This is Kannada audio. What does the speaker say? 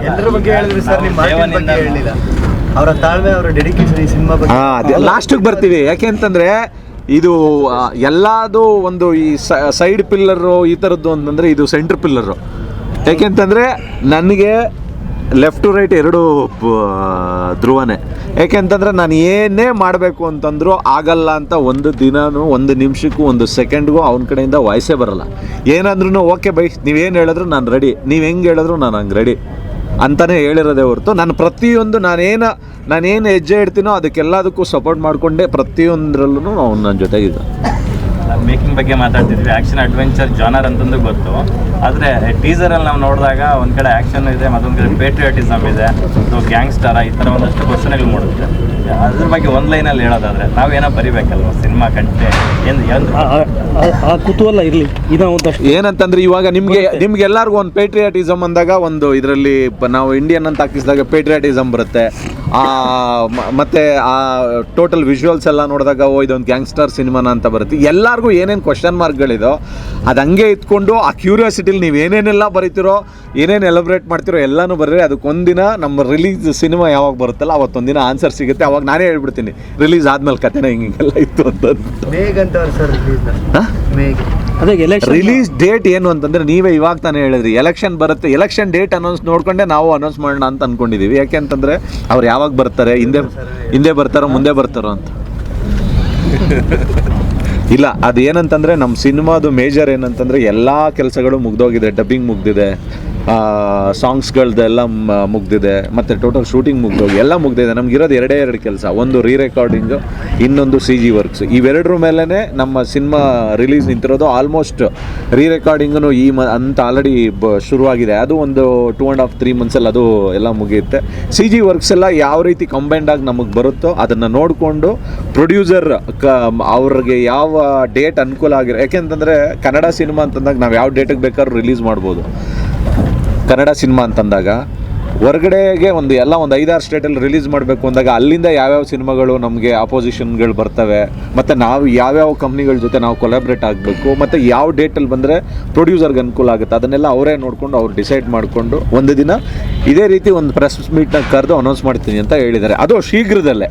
ಎಲ್ಲರ ಬಗ್ಗೆ ಹೇಳಿದ್ರಿ ಸರ್, ನಿಮ್ಮ ಬಗ್ಗೆ ಹೇಳಿಲ್ಲ. ಅವರ ತಾಳ್ಮೆ, ಅವರ ಡೆಡಿಕೇಶನ್ ಈ ಸಿನಿಮಾ ಬಗ್ಗೆ ಲಾಸ್ಟಿಗೆ ಬರ್ತೀವಿ. ಯಾಕೆ ಅಂತಂದರೆ ಇದು ಎಲ್ಲದು ಒಂದು ಈ ಸೈಡ್ ಪಿಲ್ಲರು ಈ ಥರದ್ದು ಅಂತಂದರೆ ಇದು ಸೆಂಟ್ರ್ ಪಿಲ್ಲರು. ಯಾಕೆಂತಂದರೆ ನನಗೆ ಲೆಫ್ಟ್ ಟು ರೈಟ್ ಎರಡು ಧ್ರುವನೇ. ಯಾಕೆಂತಂದರೆ ನಾನು ಏನೇ ಮಾಡಬೇಕು ಅಂತಂದರೂ ಆಗಲ್ಲ ಅಂತ ಒಂದು ದಿನವೂ ಒಂದು ನಿಮಿಷಕ್ಕೂ ಒಂದು ಸೆಕೆಂಡ್ಗೂ ಅವನ ಕಡೆಯಿಂದ ವಾಯ್ಸೇ ಬರಲ್ಲ. ಏನಂದ್ರೂ ಓಕೆ ಬೈ, ನೀವೇನು ಹೇಳಿದ್ರು ನಾನು ರೆಡಿ, ನೀವು ಹೆಂಗೆ ಹೇಳಿದ್ರು ನಾನು ಹಂಗೆ ರೆಡಿ ಅಂತಲೇ ಹೇಳಿರೋದೇ ಹೊರತು ನಾನು ಪ್ರತಿಯೊಂದು ನಾನೇನು ಹೆಜ್ಜೆ ಇಡ್ತೀನೋ ಅದಕ್ಕೆಲ್ಲದಕ್ಕೂ ಸಪೋರ್ಟ್ ಮಾಡಿಕೊಂಡೆ ಪ್ರತಿಯೊಂದರಲ್ಲೂ ಅವ್ನು ನನ್ನ ಜೊತೆಗಿದ್ದ. ಮೇಕಿಂಗ್ ಬಗ್ಗೆ ಮಾತಾಡ್ತಿದ್ವಿ. ಆ್ಯಕ್ಷನ್ ಅಡ್ವೆಂಚರ್ ಜಾನರ್ ಅಂತಂದು ಗೊತ್ತು, ಆದರೆ ಟೀಸರಲ್ಲಿ ನಾವು ನೋಡಿದಾಗ ಒಂದು ಕಡೆ ಆ್ಯಕ್ಷನ್ ಇದೆ, ಮತ್ತೊಂದು ಕಡೆ ಪೇಟ್ರಿಯಾಟಿಸಮ್ ಇದೆ, ಸೊ ಗ್ಯಾಂಗ್ಸ್ಟರ ಈ ಥರ ಒಂದಷ್ಟು ಕ್ವಶನ್ಗಳು ಮೂಡುತ್ತೆ. ಅದ್ರ ಬಗ್ಗೆ ಒಂದು ಲೈನಲ್ಲಿ ಹೇಳೋದಾದರೆ ನಾವೇನೋ ಬರಿಬೇಕಲ್ವ ಸಿನಿಮಾ ಕಂಟೆ ಆ ಕುತೂಹಲ ಇರಲಿ. ಏನಂತಂದ್ರೆ ಇವಾಗ ನಿಮ್ಗೆ ಎಲ್ಲರಿಗೂ ಒಂದು ಪೇಟ್ರಿಯಾಟಿಸಮ್ ಅಂದಾಗ ಒಂದು ಇದರಲ್ಲಿ ನಾವು ಇಂಡಿಯನ್ ಅಂತ ಹಾಕಿಸಿದಾಗ ಪೇಟ್ರಿಯಾಟಿಸಮ್ ಬರುತ್ತೆ. ಮತ್ತು ಆ ಟೋಟಲ್ ವಿಜುವಲ್ಸ್ ಎಲ್ಲ ನೋಡಿದಾಗ ಇದೊಂದು ಗ್ಯಾಂಗ್ಸ್ಟರ್ ಸಿನಿಮಾನ ಅಂತ ಬರುತ್ತೆ. ಎಲ್ಲರಿಗೂ ಏನೇನು ಕ್ವಶನ್ ಮಾರ್ಕ್ಗಳಿದೋ ಅದು ಹಂಗೆ ಇಟ್ಕೊಂಡು ಆ ಕ್ಯೂರಿಯಾಸಿಟಿಲಿ ನೀವು ಏನೇನೆಲ್ಲ ಬರೀತಿರೋ, ಏನೇನು ಎಲಬ್ರೇಟ್ ಮಾಡ್ತಿರೋ ಎಲ್ಲನೂ ಬರ್ರಿ. ಅದಕ್ಕೊಂದಿನ ನಮ್ಮ ರಿಲೀಸ್ ಸಿನಿಮಾ ಯಾವಾಗ ಬರುತ್ತಲ್ಲ ಅವತ್ತೊಂದಿನ ಆನ್ಸರ್ ಸಿಗುತ್ತೆ. ಅವಾಗ ನಾನೇ ಹೇಳ್ಬಿಡ್ತೀನಿ ರಿಲೀಸ್ ಆದ್ಮೇಲೆ ಕಥೆನ ಹಿಂಗೆಲ್ಲ ಇತ್ತು ಅಂತ. ರಿಲೀಸ್ ಡೇಟ್ ಏನು ಅಂತಂದ್ರೆ ನೀವೇ ಇವಾಗ ತಾನೇ ಹೇಳಿದ್ರಿ, ಎಲೆಕ್ಷನ್ ಬರುತ್ತೆ, ಎಲೆಕ್ಷನ್ ಡೇಟ್ ಅನೌನ್ಸ್ ನೋಡ್ಕೊಂಡೆ ನಾವು ಅನೌನ್ಸ್ ಮಾಡೋಣ ಅಂತ ಅನ್ಕೊಂಡಿದೀವಿ. ಯಾಕೆ ಅಂತಂದ್ರೆ ಅವ್ರು ಯಾವಾಗ ಬರ್ತಾರೆ, ಹಿಂದೆ ಬರ್ತಾರೋ ಮುಂದೆ ಬರ್ತಾರೋ ಅಂತ ಇಲ್ಲ. ಅದು ಏನಂತಂದರೆ ನಮ್ಮ ಸಿನಿಮಾದು ಮೇಜರ್ ಏನಂತಂದರೆ ಎಲ್ಲ ಕೆಲಸಗಳು ಮುಗ್ದೋಗಿದೆ. ಡಬ್ಬಿಂಗ್ ಮುಗ್ದಿದೆ, ಸಾಂಗ್ಸ್ಗಳದ್ದೆಲ್ಲ ಮುಗ್ದಿದೆ, ಮತ್ತು ಟೋಟಲ್ ಶೂಟಿಂಗ್ ಮುಗ್ದೋಗಿ ಎಲ್ಲ ಮುಗ್ದಿದೆ. ನಮಗಿರೋದು ಎರಡೇ ಕೆಲಸ, ಒಂದು ರೀರೆಕಾರ್ಡಿಂಗು, ಇನ್ನೊಂದು CG ವರ್ಕ್ಸ್. ಇವೆರಡರ ಮೇಲೇ ನಮ್ಮ ಸಿನಿಮಾ ರಿಲೀಸ್ ನಿಂತಿರೋದು. ಆಲ್ಮೋಸ್ಟ್ ರೀರೆಕಾರ್ಡಿಂಗೂ ಅಂತ ಆಲ್ರೆಡಿ ಶುರುವಾಗಿದೆ. ಅದು ಒಂದು 2.5-3 ಮಂತ್ಸಲ್ಲಿ ಅದು ಎಲ್ಲ ಮುಗಿಯುತ್ತೆ. CG ವರ್ಕ್ಸ್ ಎಲ್ಲ ಯಾವ ರೀತಿ ಕಂಬೈಂಡಾಗಿ ನಮಗೆ ಬರುತ್ತೋ ಅದನ್ನು ನೋಡಿಕೊಂಡು ಪ್ರೊಡ್ಯೂಸರ್ ಅವ್ರಿಗೆ ಯಾವ ಡೇಟ್ ಅನುಕೂಲ ಆಗಿರೋ, ಯಾಕೆಂತಂದರೆ ಕನ್ನಡ ಸಿನಿಮಾ ಅಂತಂದಾಗ ನಾವು ಯಾವ ಡೇಟಿಗೆ ಬೇಕಾದ್ರೂ ರಿಲೀಸ್ ಮಾಡ್ಬೋದು. ಕನ್ನಡ ಸಿನಿಮಾ ಅಂತಂದಾಗ ಹೊರಗಡೆಗೆ ಒಂದು 5-6 ಸ್ಟೇಟಲ್ಲಿ ರಿಲೀಸ್ ಮಾಡಬೇಕು ಅಂದಾಗ ಅಲ್ಲಿಂದ ಯಾವ್ಯಾವ ಸಿನಿಮಾಗಳು ನಮಗೆ ಆಪೋಸಿಷನ್ಗಳು ಬರ್ತವೆ, ಮತ್ತು ನಾವು ಯಾವ್ಯಾವ ಕಂಪ್ನಿಗಳ ಜೊತೆ ನಾವು ಕೊಲಾಬ್ರೇಟ್ ಆಗಬೇಕು, ಮತ್ತು ಯಾವ ಡೇಟಲ್ಲಿ ಬಂದರೆ ಪ್ರೊಡ್ಯೂಸರ್ಗೆ ಅನುಕೂಲ ಆಗುತ್ತೆ, ಅದನ್ನೆಲ್ಲ ಅವರೇ ನೋಡಿಕೊಂಡು ಅವ್ರು ಡಿಸೈಡ್ ಮಾಡಿಕೊಂಡು ಒಂದು ದಿನ ಇದೇ ರೀತಿ ಒಂದು ಪ್ರೆಸ್ ಮೀಟ್ನ ಕರೆದು ಅನೌನ್ಸ್ ಮಾಡ್ತೀನಿ ಅಂತ ಹೇಳಿದ್ದಾರೆ. ಅದು ಶೀಘ್ರದಲ್ಲೇ.